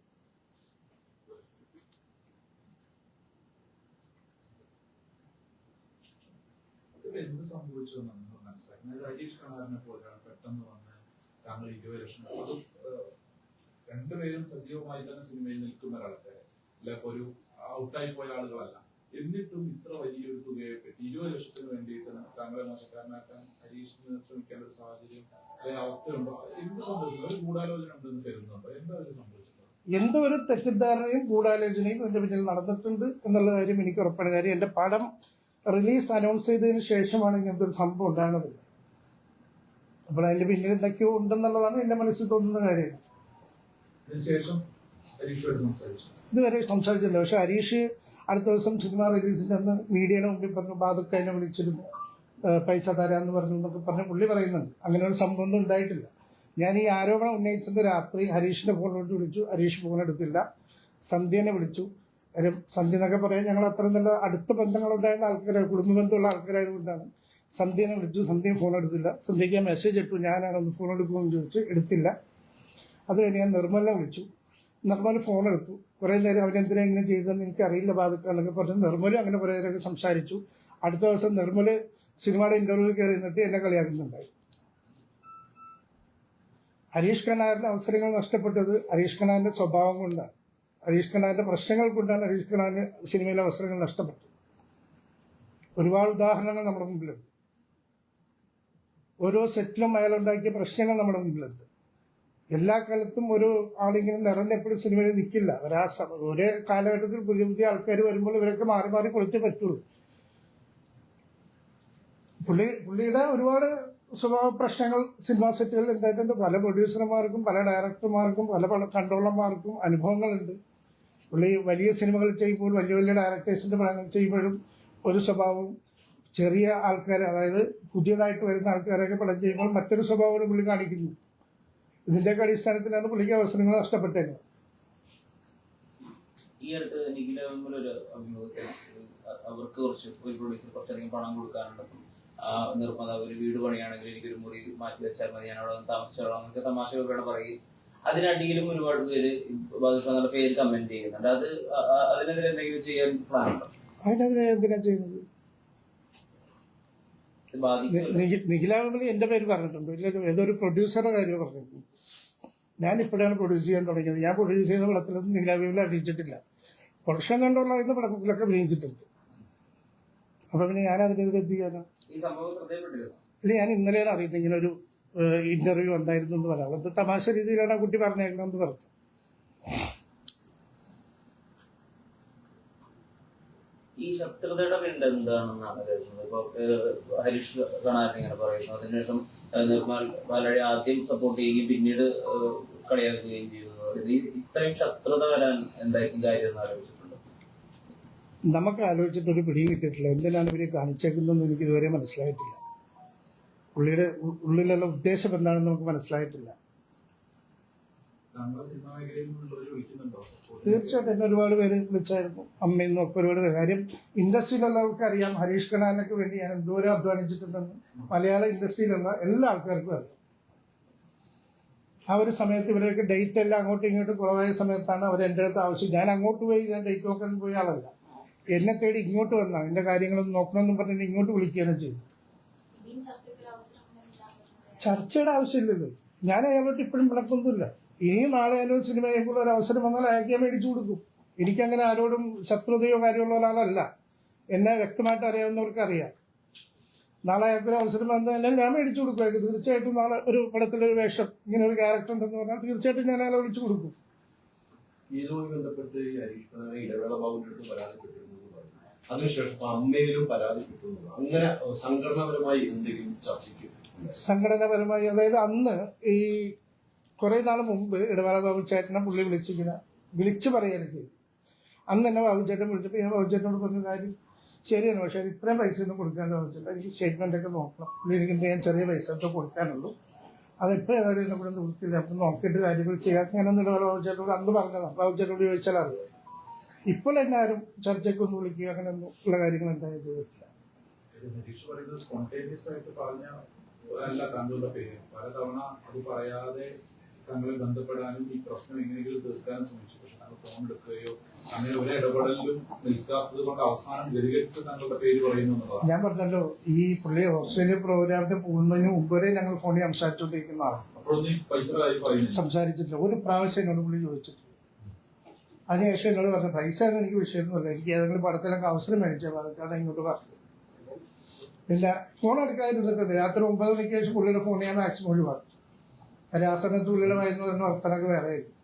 എന്ത് സംഭവിച്ചു എന്ന് മനസ്സിലാക്കി. ഹരീഷ് കണാറിനെ പോലെയാണ് പെട്ടെന്ന് വന്ന് താങ്കൾ 20 ലക്ഷം, അത് രണ്ടുപേരും സജീവമായി തന്നെ സിനിമയിൽ നിൽക്കുന്ന ഒരാൾക്കാരെ, അല്ല ഒരു ഔട്ടായി പോയ ആളുകളല്ല. എന്നിട്ടും ഇത്ര വലിയൊരു തുകയെ പറ്റി 20 ലക്ഷത്തിന് വേണ്ടിയിട്ട് താങ്കളെ മോശക്കാരനാക്കാൻ ഹരീഷിന് ശ്രമിക്കേണ്ട ഒരു സാഹചര്യം അവസ്ഥയുണ്ടോ? എന്ത് സംഭവിച്ചു? ഒരു ഗൂഢാലോചന ഉണ്ടെന്ന് കരുതുന്നുണ്ടോ? എന്താ ഒരു സംഭവിച്ചത്? എന്തോ ഒരു തെറ്റിദ്ധാരണയും ഗൂഢാലോചനയും അതിന്റെ പിന്നിൽ നടന്നിട്ടുണ്ട് എന്നുള്ള കാര്യം എനിക്ക് ഉറപ്പാണ്. കാര്യം എൻ്റെ പടം റിലീസ് അനൗൺസ് ചെയ്തതിന് ശേഷമാണ് ഇങ്ങനത്തെ ഒരു സംഭവം ഉണ്ടാകുന്നത്. അപ്പോൾ അതിന്റെ പിന്നിൽ എന്തൊക്കെയോ ഉണ്ടെന്നുള്ളതാണ് എന്റെ മനസ്സിൽ തോന്നുന്ന കാര്യം. ഇതുവരെ സംസാരിച്ചില്ല. പക്ഷെ ഹരീഷ് അടുത്ത ദിവസം സിനിമ റിലീസിന്റെ അന്ന് മീഡിയയുടെ മുമ്പിൽ പറഞ്ഞു ബാദുക്ക എന്നെ വിളിച്ചിരുന്നു, പൈസ തരാമെന്ന് പറഞ്ഞു എന്നൊക്കെ പറഞ്ഞ് പുള്ളി പറയുന്നുണ്ട്. അങ്ങനെ ഒരു സംഭവം ഒന്നും ഉണ്ടായിട്ടില്ല. ഞാൻ ഈ ആരോപണം ഉന്നയിച്ചത് രാത്രി ഹരീഷിന്റെ ഫോണിലോട്ട് വിളിച്ചു. ഹരീഷ് ഫോൺ എടുത്തില്ല. സന്ധ്യനെ വിളിച്ചു. കാര്യം സന്ധ്യ എന്നൊക്കെ പറയാൻ ഞങ്ങൾ അത്ര നല്ല അടുത്ത ബന്ധങ്ങളുണ്ടായിരുന്ന ആൾക്കാരാണ്, കുടുംബ ബന്ധമുള്ള ആൾക്കാരായതുകൊണ്ടാണ്. സന്ധ്യനെ വിളിച്ചു. സന്ധ്യ ഫോൺ എടുത്തില്ല. സന്ധ്യയ്ക്ക് മെസ്സേജ് ഇട്ടു, ഞാനാണൊന്ന് ഫോൺ എടുക്കുമെന്ന് ചോദിച്ചു, എടുത്തില്ല. അത് കഴിഞ്ഞ് ഞാൻ നിർമ്മലിനെ വിളിച്ചു. നിർമ്മൽ ഫോൺ എടുത്തു. കുറേ നേരം അവരെന്തിനാ ഇങ്ങനെ ചെയ്തതെന്ന് എനിക്കറിയില്ല ബാധക്ക എന്നൊക്കെ പറഞ്ഞു. നിർമ്മലും അങ്ങനെ കുറേ നേരമൊക്കെ സംസാരിച്ചു. അടുത്ത ദിവസം നിർമ്മല് സിനിമയുടെ ഇന്റർവ്യൂ കയറി നിന്നിട്ട് എന്നെ കളിയാക്കുന്നുണ്ടായി. ഹരീഷ് കണാറിന്റെ അവസരങ്ങൾ നഷ്ടപ്പെട്ടത് ഹരീഷ് കണാറിന്റെ സ്വഭാവം കൊണ്ടാണ്, ഹരീഷ് കണാറിന്റെ പ്രശ്നങ്ങൾ കൊണ്ടാണ് ഹരീഷ് കണാറിന് സിനിമയിലെ അവസരങ്ങൾ നഷ്ടപ്പെട്ടത്. ഒരുപാട് ഉദാഹരണങ്ങൾ നമ്മുടെ മുമ്പിലുണ്ട്. ഓരോ സെറ്റിലും അയാളുണ്ടാക്കിയ പ്രശ്നങ്ങൾ നമ്മുടെ മുമ്പിലുണ്ട്. എല്ലാ കാലത്തും ഒരു ആളിങ്ങനെ നിറഞ്ഞെപ്പോഴും സിനിമയിൽ നിൽക്കില്ല. ഒരേ കാലഘട്ടത്തിൽ പുതിയ പുതിയ ആൾക്കാർ വരുമ്പോൾ ഇവരൊക്കെ മാറി മാറി പൊളിച്ചേ പറ്റുള്ളൂ. പുള്ളിയുടെ ഒരുപാട് സ്വഭാവ പ്രശ്നങ്ങൾ സിനിമാ സെറ്റുകളിൽ ഉണ്ടായിട്ടുണ്ട്. പല പ്രൊഡ്യൂസർമാർക്കും പല ഡയറക്ടർമാർക്കും പല കൺട്രോളർമാർക്കും അനുഭവങ്ങളുണ്ട്. പുള്ളി വലിയ സിനിമകൾ ചെയ്യുമ്പോൾ വലിയ വലിയ ഡയറക്ടേഴ്സിന്റെ പടങ്ങൾ ചെയ്യുമ്പോഴും ഒരു സ്വഭാവവും, ചെറിയ ആൾക്കാരെ അതായത് പുതിയതായിട്ട് വരുന്ന ആൾക്കാരൊക്കെ പടം ചെയ്യുമ്പോൾ മറ്റൊരു സ്വഭാവം പുള്ളി കാണിക്കുന്നു. ഇതിന്റെയൊക്കെ അടിസ്ഥാനത്തിലാണ് പുള്ളിക്ക് അവസരങ്ങൾ നഷ്ടപ്പെട്ടത്. ഈ അടുത്ത് നിഖില ഒരു അഭിമുഖത്തിൽ അവർക്ക് ഒരു പ്രൊഡ്യൂസർ കുറച്ചധികം പണം കൊടുക്കാനുണ്ടെന്നും നിർമ്മാതാവ് ഒരു വീട് പണിയാണെങ്കിൽ എനിക്കൊരു മുറി മാറ്റി വെച്ചാൽ മതി, ഞാൻ അവിടെ വന്ന് താമസിച്ചോളാം എന്നൊക്കെ തമാശകളോടെ പറയും. അതിനടിയിലും ഒരുപാട് പേര് ബാദുഷാന്റെ പേര് കമന്റ് ചെയ്യുന്നുണ്ട്. അതിനെതിരെ എന്തെങ്കിലും ചെയ്യാൻ പ്ലാൻ ഉണ്ടോ? അതിനെതിരെ എന്തിനാ ചെയ്യുന്നത്? നിഖില വിമൽ എന്റെ പേര് പറഞ്ഞിട്ടുണ്ട്. ഇല്ല, ഏതൊരു പ്രൊഡ്യൂസറുടെ കാര്യം പറഞ്ഞിട്ടുണ്ട്. ഞാൻ ഇപ്പോഴാണ് പ്രൊഡ്യൂസ് ചെയ്യാൻ തുടങ്ങിയത്. ഞാൻ പ്രൊഡ്യൂസ് ചെയ്യുന്ന പടത്തിലൊന്നും നിഖില വിമൽ അഭിനയിച്ചിട്ടില്ല. പ്രൊഡക്ഷൻ കണ്ടുള്ള പടത്തിലൊക്കെ അഭിനയിച്ചിട്ടുണ്ട്. അപ്പൊ പിന്നെ ഞാൻ അതിനെതിരെ എന്ത് ചെയ്യാനോ? ഈ സംഭവം ശ്രദ്ധയിൽപ്പെട്ടിരുന്നു. ഇല്ല, ഞാൻ ഇന്നലെയാണ് അറിയുന്നത് ഇങ്ങനെ ഒരു ഇന്റർവ്യൂ ഉണ്ടായിരുന്നു എന്ന് പറയാം. അത് തമാശ രീതിയിലാണ് ആ കുട്ടി പറഞ്ഞേക്കണമെന്ന് പറഞ്ഞു. ഈ ശത്രുതയുടെ പിന്നിൽ എന്താണെന്നാണ് കരുതുന്നത്? ഇപ്പൊ ഹരീഷ് കണാരൻ ഇങ്ങനെ പറയുന്നു, അതിനുശേഷം നിർമ്മൽ ബാലയെ ആദ്യം സപ്പോർട്ട് ചെയ്യുകയും പിന്നീട് കളിയാക്കുകയും ചെയ്യുന്നത്. ഇത്രയും ശത്രുത വരാൻ എന്തായിരിക്കും കാര്യം എന്ന് ആലോചിച്ചിട്ടുണ്ട്? നമുക്ക് ആലോചിച്ചിട്ടൊരു പിടിയും കിട്ടിയിട്ടില്ല. എന്തിനാണ് ഇവരെ കാണിച്ചേക്കുന്നതെന്ന് എനിക്ക് ഇതുവരെ മനസ്സിലായിട്ടില്ല. പുള്ളിയുടെ ഉള്ളിലുള്ള ഉദ്ദേശം എന്താണെന്ന് നമുക്ക് മനസ്സിലായിട്ടില്ല. തീർച്ചയായിട്ടും എന്നെ ഒരുപാട് പേര് വിളിച്ചായിരുന്നു, അമ്മയിൽ നിന്നൊക്കെ ഒരുപാട് പേര്. കാര്യം ഇൻഡസ്ട്രിയിലുള്ളവർക്ക് അറിയാം ഹരീഷ് കണാരനൊക്കെ വേണ്ടി ഞാൻ എന്തോരം അധ്വാനിച്ചിട്ടുണ്ടെന്ന് മലയാള ഇൻഡസ്ട്രിയിലുള്ള എല്ലാ ആൾക്കാർക്കും അറിയാം. ആ ഒരു സമയത്ത് ഇവരൊക്കെ ഡേറ്റ് എല്ലാം അങ്ങോട്ടും ഇങ്ങോട്ടും കുറവായ സമയത്താണ് അവർ എൻ്റെ അടുത്ത് ആവശ്യം. ഞാൻ അങ്ങോട്ട് പോയി ഞാൻ ഡേറ്റ് നോക്കാൻ പോയ ആളല്ല, എന്നെ തേടി ഇങ്ങോട്ട് വന്നാണ് എൻ്റെ കാര്യങ്ങളൊന്നും നോക്കണമെന്നും പറഞ്ഞ് ഇങ്ങോട്ട് വിളിക്കുകയാണ് ചെയ്തത്. ചർച്ചയുടെ ആവശ്യമില്ലല്ലോ. ഞാൻ അയാളോട്ട് ഇപ്പോഴും പിണക്കൊന്നുമില്ല. ഇനി നാളെ ആയാലും സിനിമയെക്കുള്ള ഒരു അവസരം വന്നാൽ അയാൾക്ക് ഞാൻ മേടിച്ചു കൊടുക്കും. എനിക്കങ്ങനെ ആരോടും ശത്രുതയോ കാര്യമുള്ള ഒരാളല്ല. എന്നെ വ്യക്തമായിട്ട് അറിയാവുന്നവർക്ക് അറിയാം. നാളെ അയാൾക്കൊരു അവസരം വന്നാൽ ഞാൻ മേടിച്ചു കൊടുക്കും അയാൾക്ക്. തീർച്ചയായിട്ടും നാളെ ഒരു പടത്തിലൊരു വേഷം ഇങ്ങനെ ഒരു ക്യാരക്ടർ ഉണ്ടെന്ന് പറഞ്ഞാൽ തീർച്ചയായിട്ടും ഞാൻ അയാളെ വിളിച്ചു കൊടുക്കും. ഇതുമായി ബന്ധപ്പെട്ട് ഈ ഹരീഷ് കണാരൻ ഇടവേള ബാബുവിന്റെ പരാതിപ്പെട്ടിരുന്നു, അതിനുശേഷം അമ്മയിലും പരാതിപ്പെട്ടു. അങ്ങനെ സംഘടനാപരമായി എന്തെങ്കിലും ചർച്ചയ്ക്ക്? സംഘടനാപരമായി, അതായത് അന്ന് ഈ കുറെ നാൾ മുമ്പ് ഇടവേള ബാബുചേട്ടനെ പുള്ളി വിളിച്ച് പറയുകയാണ് ചെയ്തു. അന്ന് എന്നെ ബാബുചേട്ടൻ വിളിച്ചപ്പോൾ ഞാൻ ബാബുചേട്ടനോട് പറഞ്ഞ കാര്യം ശരിയാണ്, പക്ഷേ ഇത്രയും പൈസ ഒന്നും കൊടുക്കാനോ ബാബുചേട്ടൻ, എനിക്ക് സ്റ്റേറ്റ്മെന്റ് ഒക്കെ നോക്കണം. പുള്ളി എനിക്ക് ഞാൻ ചെറിയ പൈസ ഒക്കെ കൊടുക്കാനുള്ളൂ, അതിപ്പോൾ ഏതായാലും എന്നെ കൂടെ കൊടുക്കില്ല, അപ്പം നോക്കിയിട്ട് കാര്യങ്ങൾ ചെയ്യാൻ ഞാനൊന്നും ഇടവേള ബാബുചേട്ടനോട് അന്ന് പറഞ്ഞതാണ്. ബാബുചേട്ടനോട് ചോദിച്ചാൽ അറിയാം. ഇപ്പോൾ എന്നെ ആരും ചർച്ചയ്ക്കൊന്നും വിളിക്കുക അങ്ങനെയൊന്നും ഉള്ള കാര്യങ്ങൾ എന്തായാലും ചെയ്തിട്ടില്ല. അല്ല താങ്കളുടെ പേര് പലതവണ അത് പറയാതെ താങ്കളെ ബന്ധപ്പെടാനും ഈ പ്രശ്നം എങ്ങനെയെങ്കിലും തീർക്കാനും ശ്രമിച്ചു. പക്ഷെ താങ്കൾ ഫോൺ എടുക്കുകയോ അങ്ങനെ ഒരു ഇടപെടലിലും നിൽക്കാത്തത് കൊണ്ട് അവസാനം ഗതികെട്ട് താങ്കളുടെ പേര് പറയുന്നു എന്നുള്ളതാണ്. ഞാൻ പറഞ്ഞല്ലോ, ഈ പുള്ളി ഓസ്ട്രേലിയ പ്രോഗ്രാമിന് പോകുന്നതിന് മുമ്പ് വരെ ഞങ്ങൾ ഫോണിൽ സംസാരിച്ചുകൊണ്ടിരിക്കുന്ന ആളാണ്. അപ്പോഴൊന്നും ഈ പൈസ കാര്യം പറയുന്നു സംസാരിച്ചിട്ടില്ല. ഒരു പ്രാവശ്യം എന്നോട് പുള്ളി ചോദിച്ചിട്ടില്ല. അതിനുശേഷം എന്നോട് പറഞ്ഞു പൈസ ഒന്നും എനിക്ക് വിഷയമൊന്നുമില്ല, എനിക്ക് ഏതെങ്കിലും പടത്തിലൊക്കെ അവസരം മേടിച്ചാൽ അതൊക്കെയാണ് ഇങ്ങോട്ട് പറഞ്ഞു. പിന്നെ ഫോൺ എടുക്കാതിരുന്നിട്ടുണ്ട്. രാത്രി 9 മണിക്ക് ശേഷം പുള്ളിയുടെ ഫോൺ ഞാൻ മാക്സിമം ഒഴിവാക്കും. ആ സമയത്ത് പുള്ളിയുടെ മരുന്ന് വരുന്ന വർത്തനൊക്കെ വേറെ ആയിരിക്കും.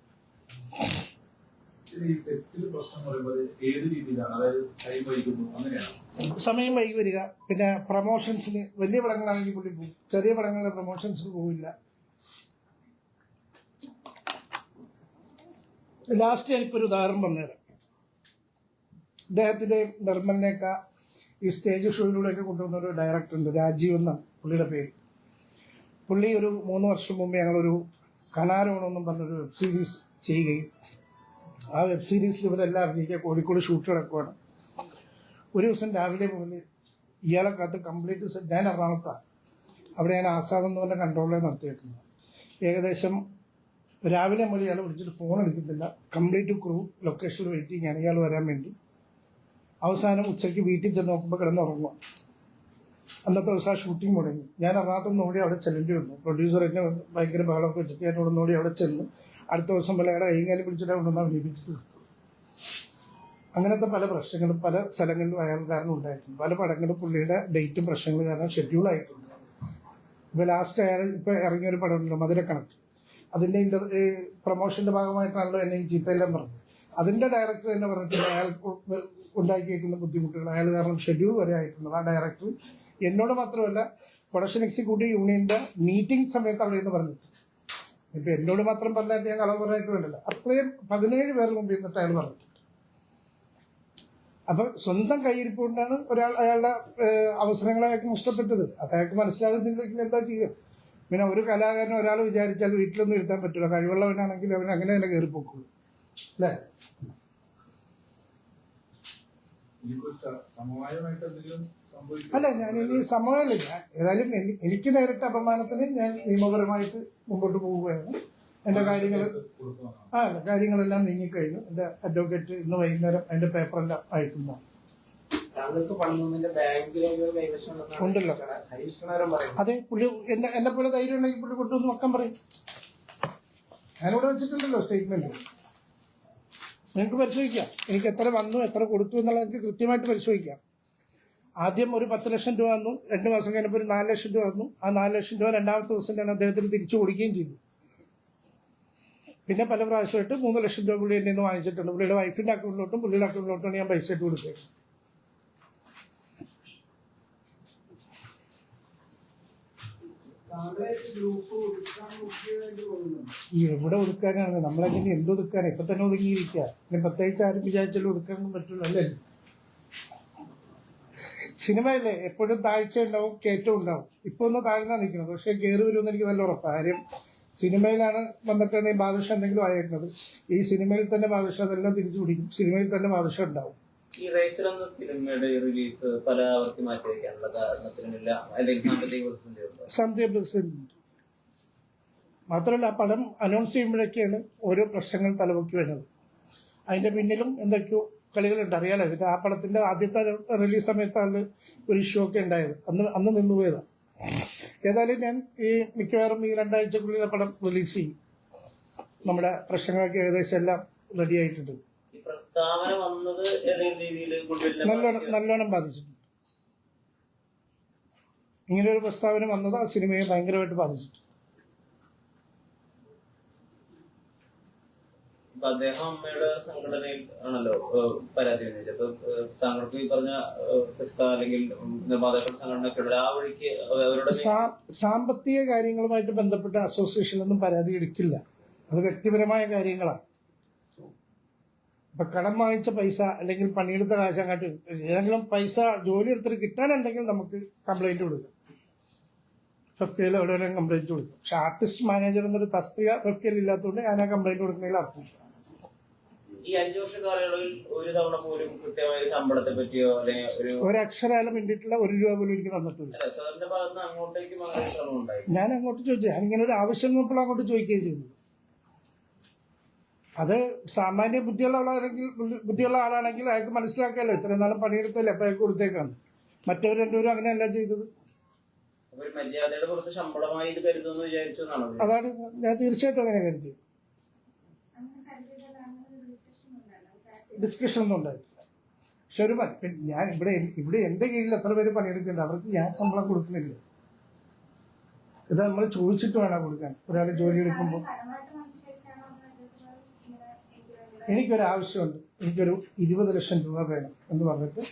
സമയം വൈകി വരിക, പിന്നെ പ്രൊമോഷൻസിന് വലിയ പടങ്ങളാണെങ്കിൽ പുള്ളി പോകും, ചെറിയ പടങ്ങളുടെ പ്രൊമോഷൻസിന് പോവില്ല. ലാസ്റ്റ് ഞാനിപ്പോൾ ഒരു ഉദാഹരണം പറഞ്ഞുതരാം. ഇദ്ദേഹത്തിന്റെ നിർമ്മലിനെയൊക്കെ ഈ സ്റ്റേജ് ഷോയിലൂടെയൊക്കെ കൊണ്ടുവന്ന ഒരു ഡയറക്ടർ ഉണ്ട്, രാജീവ് എന്നാണ് പുള്ളിയുടെ പേര്. പുള്ളി ഒരു 3 വർഷം മുമ്പ് ഞങ്ങളൊരു കനാരോണമെന്നും പറഞ്ഞൊരു വെബ് സീരീസ് ചെയ്യുകയും ആ വെബ് സീരീസിൽ ഇവരെല്ലാം അഭിനയിക്കുക കോഴിക്കോട് ഷൂട്ട് കിടക്കുവാണ്. ഒരു ദിവസം രാവിലെ മുതൽ ഇയാളെ കാത്ത് കംപ്ലീറ്റ് സെറ്റ്, ഞാൻ എറണാകുളത്താണ്, അവിടെ ഞാൻ ആസാദ് എന്ന് പറഞ്ഞ കൺട്രോളിൽ നടത്തിയേക്കുന്നത്. ഏകദേശം രാവിലെ മുതൽ ഇയാൾ വിളിച്ചിട്ട് ഫോൺ എടുക്കുന്നില്ല. കംപ്ലീറ്റ് ക്രൂ ലൊക്കേഷനിൽ വെയിറ്റിംഗ് ആണ് ഇയാൾ വരാൻ വേണ്ടി. അവസാനം ഉച്ചയ്ക്ക് വീട്ടിൽ ചെന്ന് നോക്കുമ്പോൾ കിടന്നുറങ്ങുക. അന്നത്തെ ദിവസം ആ ഷൂട്ടിംഗ് മുടങ്ങി. ഞാൻ എറണാകുളത്ത് നോടി അവിടെ ചെല്ലേണ്ടി വന്നു. പ്രൊഡ്യൂസറൊക്കെ ഭയങ്കര ബഹളമൊക്കെ വെച്ചിട്ട് ഞാൻ ഇവിടെ നോടി അവിടെ ചെന്ന് അടുത്ത ദിവസം പിള്ളേടെ കൈകാലം പിടിച്ചിട്ട് കൊണ്ടുവന്ന് അഭിനയിപ്പിച്ചിട്ട് കിട്ടും. അങ്ങനത്തെ പല പ്രശ്നങ്ങളും പല സ്ഥലങ്ങളിലും അയാൾ കാരണം ഉണ്ടായിട്ടുണ്ട്. പല പടങ്ങളും പുള്ളിയുടെ ഡേറ്റും പ്രശ്നങ്ങളും കാരണം ഷെഡ്യൂളായിട്ടുണ്ട്. ഇപ്പോൾ ലാസ്റ്റ് അയാൾ ഇപ്പോൾ ഇറങ്ങിയൊരു പടമുണ്ടല്ലോ മധുരക്കണക്ക്, അതിൻ്റെ പ്രൊമോഷൻ്റെ ഭാഗമായിട്ടാണല്ലോ എന്നെ ഈ ചീത്തയെല്ലാം പറഞ്ഞത്. അതിൻ്റെ ഡയറക്ടർ തന്നെ പറഞ്ഞിട്ടുണ്ട് അയാൾ ഉണ്ടാക്കിയേക്കുന്ന ബുദ്ധിമുട്ടുകൾ അയാൾ കാരണം ഷെഡ്യൂൾ വരെ ആയിട്ടുണ്ട്. ആ ഡയറക്ടർ എന്നോട് മാത്രമല്ല പ്രൊഡക്ഷൻ എക്സിക്യൂട്ടീവ് യൂണിയന്റെ മീറ്റിംഗ് സമയത്ത് അവിടെ നിന്ന് പറഞ്ഞിട്ട്, ഇപ്പം എന്നോട് മാത്രം പറഞ്ഞാൽ ഞാൻ കളവ് പറയാനായിട്ട് വേണ്ടല്ലോ, അത്രയും 17 പേർ മുമ്പ് എന്നിട്ട് അയാൾ പറഞ്ഞിട്ടുണ്ട്. അപ്പം സ്വന്തം കയ്യിരിപ്പ് കൊണ്ടാണ് ഒരാൾ അയാളുടെ അവസരങ്ങളെ അയാൾക്ക് നഷ്ടപ്പെട്ടത്. അത് അയാൾക്ക് മനസ്സിലാകുന്നില്ലെങ്കിൽ എന്താ ചെയ്യുക? പിന്നെ ഒരു കലാകാരനെ ഒരാൾ വിചാരിച്ചാൽ വീട്ടിലൊന്നും ഇരുത്താൻ പറ്റില്ല. കഴിവുള്ളവനാണെങ്കിൽ അവൻ അങ്ങനെ തന്നെ കയറിപ്പോക്കുള്ളൂ അല്ലേ? അല്ല, ഞാൻ ഇനി സമയമില്ല. ഏതായാലും എനിക്ക് നേരിട്ട അപമാനത്തിന് ഞാൻ നിയമപരമായിട്ട് മുമ്പോട്ട് പോവുകയാണ്. എന്റെ കാര്യങ്ങളെല്ലാം നീങ്ങിക്കഴിഞ്ഞു. എന്റെ അഡ്വക്കേറ്റ് ഇന്ന് വൈകുന്നേരം അതിന്റെ പേപ്പറെല്ലാം അയക്കുന്നതാണ്. ഉണ്ടല്ലോ, അതെ. പുള്ളി എന്നെ പോലെ ധൈര്യം ഉണ്ടെങ്കിൽ പുള്ളി കൊണ്ടുവന്ന് വെക്കാൻ പറയും. ഞാനിവിടെ വെച്ചിട്ടുണ്ടല്ലോ സ്റ്റേറ്റ്മെന്റ്. നിങ്ങൾക്ക് പരിശോധിക്കാം. എനിക്ക് എത്ര വന്നു എത്ര കൊടുത്തു എന്നുള്ളത് എനിക്ക് കൃത്യമായിട്ട് പരിശോധിക്കാം. ആദ്യം ഒരു 10 ലക്ഷം രൂപ വന്നു, 2 മാസം കഴിഞ്ഞപ്പോൾ ഒരു 4 ലക്ഷം രൂപ വന്നു. ആ 4 ലക്ഷം രൂപ രണ്ടാമത്തെ ദിവസം ഞാൻ അദ്ദേഹത്തിന് തിരിച്ചു കൊടുക്കുകയും ചെയ്തു. പിന്നെ പല പ്രാവശ്യമായിട്ട് 3 ലക്ഷം രൂപ പുള്ളി എന്നെ നിന്ന് വാങ്ങിച്ചിട്ടുണ്ട്. പുള്ളിയുടെ വൈഫിന്റെ അക്കൗണ്ടിലോട്ടും പുള്ളിയുടെ അക്കൗണ്ടിലോട്ടും ഞാൻ പൈസ ഇട്ട് കൊടുത്തത്. ഈ എവിടെ ഒതുക്കാനാണ്? നമ്മളെങ്ങനെ എന്ത് ഒതുക്കാനാണ്? ഇപ്പൊ തന്നെ ഒതുങ്ങിയിരിക്കുക. ഇനി പ്രത്യേകിച്ച് ആരും വിചാരിച്ചാലും ഒതുക്കാനൊന്നും പറ്റില്ല അല്ലേ? സിനിമയിലെ എപ്പോഴും താഴ്ച ഉണ്ടാവും, കയറ്റവും ഉണ്ടാവും. ഇപ്പൊ ഒന്ന് താഴ്ന്നാ നിൽക്കുന്നത്, പക്ഷെ കയറി വരുമെന്ന് എനിക്ക് നല്ല ഉറപ്പാണ്. കാര്യം സിനിമയിലാണ് വന്നിട്ടാണ് ഈ ബാദുഷ എന്തെങ്കിലും ആയിരുന്നത്. ഈ സിനിമയിൽ തന്നെ ബാദുഷ അതെല്ലാം തിരിച്ചു പിടിക്കും. സിനിമയിൽ തന്നെ ബാദുഷ ഉണ്ടാവും. ഈ റേച്ചൽ എന്ന സിനിമയുടെ റിലീസ് പലവർക്കും മാറ്റി വയ്ക്കാനുള്ള കാരണത്തിനില്ല സാമ്പത്തിക പ്രതിസന്ധി മാത്രമല്ല, ആ പടം അനൗൺസ് ചെയ്യുമ്പോഴൊക്കെയാണ് ഓരോ പ്രശ്നങ്ങൾ തലപൊക്കി വരുന്നത്. അതിന്റെ പിന്നിലും എന്തൊക്കെയോ കളികളുണ്ട്, അറിയാലോ. ഇത് ആ പടത്തിന്റെ ആദ്യത്തെ റിലീസ് സമയത്താണ് ഒരു ഇഷ്യൂ ഒക്കെ ഉണ്ടായത്. അന്ന് നിന്നുപോയതാണ്. ഏതായാലും ഞാൻ ഈ മിക്കവാറും ഈ 2 ആഴ്ചക്കുള്ളിൽ പടം റിലീസ് ചെയ്യും. നമ്മുടെ പ്രശ്നങ്ങളൊക്കെ ഏകദേശം എല്ലാം റെഡി ആയിട്ടുണ്ട്. പ്രസ്താവന വന്നത് നല്ലോണം ബാധിച്ചിട്ടുണ്ട്. ഇങ്ങനെ ഒരു പ്രസ്താവന വന്നത് ആ സിനിമയെ ഭയങ്കരമായിട്ട് ബാധിച്ചിട്ടുണ്ട്. അദ്ദേഹം അമ്മയുടെ സംഘടനയിൽ ആണല്ലോ പരാതി ഉന്നയിച്ചത്. താങ്കൾക്ക് ഈ പറഞ്ഞ അല്ലെങ്കിൽ നിർമ്മാതാക്കളുടെ സംഘടനയൊക്കെ ആ വഴിക്ക് അവരുടെ സാമ്പത്തിക കാര്യങ്ങളുമായിട്ട് ബന്ധപ്പെട്ട അസോസിയേഷനൊന്നും പരാതി എടുക്കില്ല. അത് വ്യക്തിപരമായ കാര്യങ്ങളാണ്. ഇപ്പൊ കടം വാങ്ങിച്ച പൈസ അല്ലെങ്കിൽ പണിയെടുത്ത കാശ് അങ്ങോട്ട് ഏതെങ്കിലും പൈസ ജോലി എടുത്തിട്ട് കിട്ടാനുണ്ടെങ്കിൽ നമുക്ക് കംപ്ലൈന്റ് കൊടുക്കാം. ഫെഫ്കയിൽ എവിടെ കംപ്ലൈന്റ് കൊടുക്കും. പക്ഷെ ആർട്ടിസ്റ്റ് മാനേജർ എന്നൊരു തസ്തിക ഫെഫ്കയിൽ ഇല്ലാത്തതുകൊണ്ട് ഞാൻ ആ കംപ്ലൈന്റ് കൊടുക്കുന്നതിൽ അർത്ഥമില്ല. ഈ 5 വർഷ കാലയളവിൽ ഒരു തവണ പോലും കൃത്യമായ ശമ്പളത്തെ പറ്റിയോ അല്ലെങ്കിൽ ഒരക്ഷരാലും വേണ്ടിയിട്ടില്ല, 1 രൂപ പോലും എനിക്ക് തന്നിട്ടില്ല. സാറിന്റെ ഭാഗത്ത് അങ്ങോട്ടേക്ക് ഞാൻ അങ്ങോട്ട് ചോദിച്ചു. ഞാനിങ്ങനെ ഒരു ആവശ്യം നോക്കുമ്പോൾ അങ്ങോട്ട് ചോദിക്കുകയും ചെയ്തു. അത് സാമാന്യ ബുദ്ധിയുള്ള ആളാണെങ്കിൽ അയാൾക്ക് മനസ്സിലാക്കാമല്ലോ. ഇത്രയും നാളും പണിയെടുത്തല്ലേ, അപ്പൊ അയാൾക്ക് കൊടുത്തേക്കാണ്. മറ്റവർ രണ്ടുപേരും അങ്ങനെയല്ല ചെയ്തത്. അതാണ് ഞാൻ തീർച്ചയായിട്ടും അങ്ങനെ കരുതി. ഡിസ്കഷൻ ഒന്നും ഉണ്ടായിട്ടില്ല. പക്ഷെ ഞാൻ ഇവിടെ എന്റെ കീഴിൽ എത്ര പേര് പണിയെടുക്കുന്നുണ്ട്, അവർക്ക് ഞാൻ ശമ്പളം കൊടുക്കുന്നില്ല. ഇത് നമ്മൾ ചോദിച്ചിട്ട് വേണം കൊടുക്കാൻ. ഒരാൾ ജോലി എടുക്കുമ്പോൾ എനിക്കൊരാവശ്യമുണ്ട്, എനിക്കൊരു 20 ലക്ഷം രൂപ വേണം എന്ന് പറഞ്ഞിട്ട്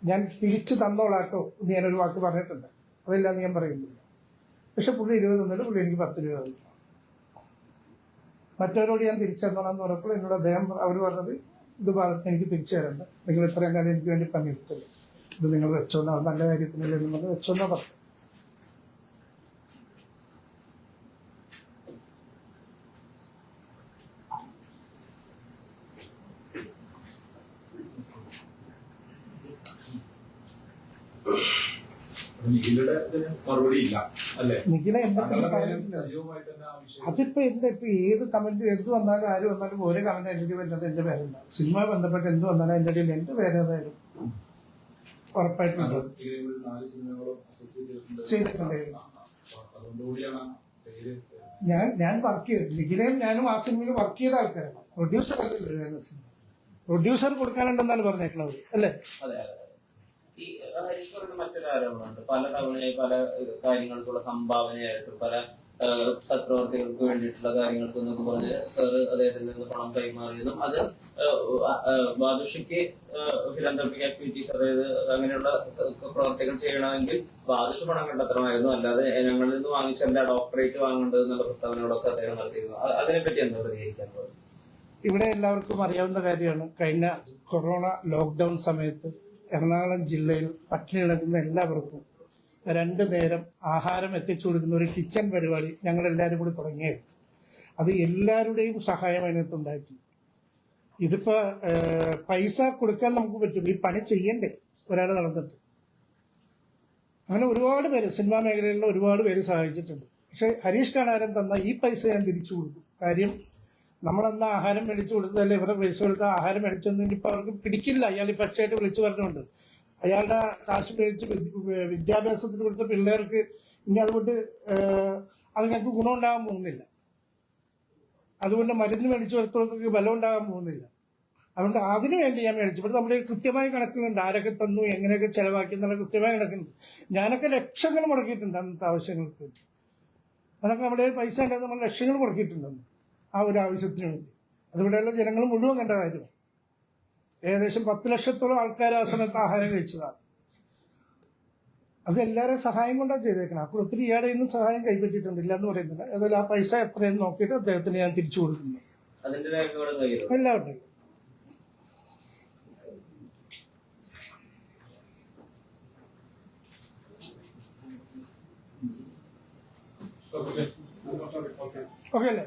ഞാൻ തിരിച്ചു തന്നോളാട്ടോ എന്ന് ഞാനൊരു വാക്ക് പറഞ്ഞിട്ടുണ്ട്. അതില്ലാന്ന് ഞാൻ പറയുന്നില്ല. പക്ഷെ പുള്ളി 20 തന്നിട്ട് പുള്ളി എനിക്ക് 10 രൂപ തന്നു. മറ്റവരോട് ഞാൻ തിരിച്ചു തന്നോളാന്ന് പറഞ്ഞപ്പോൾ എന്നോട് അവർ പറഞ്ഞത് ഇത് എനിക്ക് തിരിച്ചു തരണ്ട, നിങ്ങൾ ഇത്രയും കാലം എനിക്ക് വേണ്ടി പണിയെടുത്തില്ല, ഇത് നിങ്ങൾ വെച്ചോന്നാ, നല്ല കാര്യത്തിനില്ല എന്ന് പറഞ്ഞ് വെച്ചോന്നാ പറഞ്ഞു. നിഖില അതിപ്പോ ഇപ്പൊ ഏത് കമന്റ് എന്ത് വന്നാലും ആര് വന്നാലും ഓരോ കമന്റ് എന്റെ വരുന്നത് എന്റെ പേരുണ്ടാവും. സിനിമ ബന്ധപ്പെട്ട് എന്ത് വന്നാലും എന്റെ ഇടയിൽ എന്റെ പേരേതായാലും ഉറപ്പായിട്ടുണ്ട് ചെയ്തിട്ടുണ്ടായിരുന്നു. ഞാൻ വർക്ക് ചെയ്തു. നിഖിലയും ഞാനും ആ സിനിമയിൽ വർക്ക് ചെയ്ത ആൾക്കാരാണ്. പ്രൊഡ്യൂസർ അല്ലല്ലോ സിനിമ. പ്രൊഡ്യൂസർ കൊടുക്കാനുണ്ടെന്നാണ് പറഞ്ഞേക്കുന്നത് അല്ലേ? ഈ ഹരീഷ് മറ്റൊരു ആരോപണമുണ്ട്. പല തവണയായി പല കാര്യങ്ങൾക്കുള്ള സംഭാവനയായിട്ടും പല സത്പ്രവർത്തികൾക്ക് വേണ്ടിയിട്ടുള്ള കാര്യങ്ങൾക്ക് എന്നൊക്കെ പറഞ്ഞ് സാർ അദ്ദേഹത്തിൽ നിന്ന് പണം കൈമാറിയതും അത് ബാദുഷയ്ക്ക് ഫിലന്തോപ്പിക് ആക്ടിവിറ്റീസ്, അതായത് അങ്ങനെയുള്ള പ്രവർത്തികൾ ചെയ്യണമെങ്കിൽ ബാദുഷ പണം കണ്ടെത്തണമായിരുന്നു, അല്ലാതെ ഞങ്ങളിൽ നിന്ന് വാങ്ങിച്ചല്ല ഡോക്ടറേറ്റ് വാങ്ങേണ്ടത് എന്നുള്ള പ്രസ്താവനകളൊക്കെ അദ്ദേഹം നടത്തിയിരുന്നു. അതിനെപ്പറ്റി എന്താ പ്രതികരിക്കാൻ പോകുന്നത്? ഇവിടെ എല്ലാവർക്കും അറിയാവുന്ന കാര്യമാണ്. കഴിഞ്ഞ കൊറോണ ലോക്ക്ഡൌൺ സമയത്ത് എറണാകുളം ജില്ലയിൽ പട്ടിണി കിടക്കുന്ന എല്ലാവർക്കും 2 നേരം ആഹാരം എത്തിച്ചു കൊടുക്കുന്ന ഒരു കിച്ചൺ പരിപാടി ഞങ്ങളെല്ലാവരും കൂടി തുടങ്ങിയത്. അത് എല്ലാവരുടെയും സഹായം അതിനകത്തുണ്ടായിട്ടുണ്ട്. ഇതിപ്പോ പൈസ കൊടുക്കാൻ നമുക്ക് പറ്റും, ഈ പണി ചെയ്യണ്ടേ ഒരാൾ നടന്നിട്ട്. അങ്ങനെ ഒരുപാട് പേര് സിനിമാ മേഖലയിലുള്ള ഒരുപാട് പേര് സഹായിച്ചിട്ടുണ്ട്. പക്ഷെ ഹരീഷ് കണാരൻ തന്ന ഈ പൈസ ഞാൻ തിരിച്ചു കൊടുക്കും. കാര്യം നമ്മളന്ന് ആഹാരം മേടിച്ചു കൊടുത്തതല്ലേ, ഇവരെ പൈസ കൊടുത്ത ആഹാരം മേടിച്ചൊന്നും ഇപ്പൊ അവർക്ക് പിടിക്കില്ല. അയാൾ ഈ പച്ചയായിട്ട് വിളിച്ചു പറഞ്ഞുകൊണ്ട് അയാളുടെ കാശ് മേടിച്ച് വിദ്യാഭ്യാസത്തിന് കൊടുത്ത പിള്ളേർക്ക് ഇനി അതുകൊണ്ട് അത് ഞങ്ങൾക്ക് ഗുണമുണ്ടാകാൻ പോകുന്നില്ല. അതുകൊണ്ട് മരുന്ന് മേടിച്ചു കൊടുത്തവർക്ക് ബലം ഉണ്ടാകാൻ പോകുന്നില്ല. അതുകൊണ്ട് അതിനു വേണ്ടി ഞാൻ മേടിച്ചു. ഇവിടെ നമ്മുടെ കൃത്യമായ കണക്കുകളുണ്ട്, ആരൊക്കെ തന്നു, എങ്ങനെയൊക്കെ ചെലവാക്കി എന്നുള്ള കൃത്യമായ കണക്കുണ്ട്. ഞാനൊക്കെ ലക്ഷങ്ങൾ മുടക്കിയിട്ടുണ്ട് അന്നത്തെ ആവശ്യങ്ങൾക്ക് വേണ്ടി. അതൊക്കെ നമ്മുടെ പൈസ ഉണ്ടെങ്കിൽ നമ്മൾ ലക്ഷങ്ങൾ മുടക്കിയിട്ടുണ്ടെന്ന് ആ ഒരു ആവശ്യത്തിന് വേണ്ടി. അതിവിടെയുള്ള ജനങ്ങൾ മുഴുവൻ കണ്ട കാര്യമാണ്. ഏകദേശം 10 ലക്ഷത്തോളം ആൾക്കാർ ആ സമയത്ത് ആഹാരം കഴിച്ചതാണ്. അത് എല്ലാവരും സഹായം കൊണ്ടാണ് ചെയ്തേക്കണം. അപ്പോൾ ഒത്തിരി ഇയാളുടെ ഒന്നും സഹായം കൈപ്പറ്റിയിട്ടുണ്ട്, ഇല്ല എന്ന് പറയുന്നില്ല. ഏതായാലും ആ പൈസ എത്രയെന്ന് നോക്കിയിട്ട് അദ്ദേഹത്തിന് ഞാൻ തിരിച്ചു കൊടുക്കുന്നു. അതിന്റെ രേഖകളും കയ്യിലുണ്ട്. എല്ലാവരുടെയും ഓക്കെ അല്ലേ?